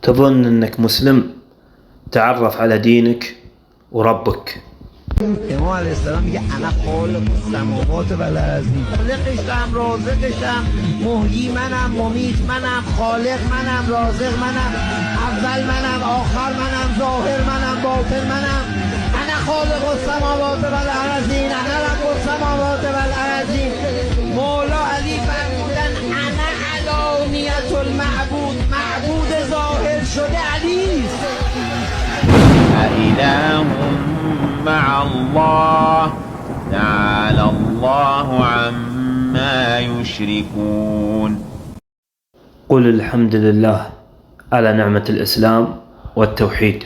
تظن أنك مسلم، تعرف على دينك وربك. امام علیه السلام میگه انا خالق السماوات و الارضین، خالقشم، رازقشم، محیی منم، ممیت منم، خالق منم، رازق منم، اول منم، آخر منم، ظاهر منم، باطن منم. انا خالق السماوات و الارضین، انا رب السماوات و الارضین. مولا علی فرمودن انا علانیت المعبود، معبود ظاهر شده علی است. أإله مع الله تعالى الله عما يشركون. قل الحمد لله على نعمة الإسلام والتوحيد.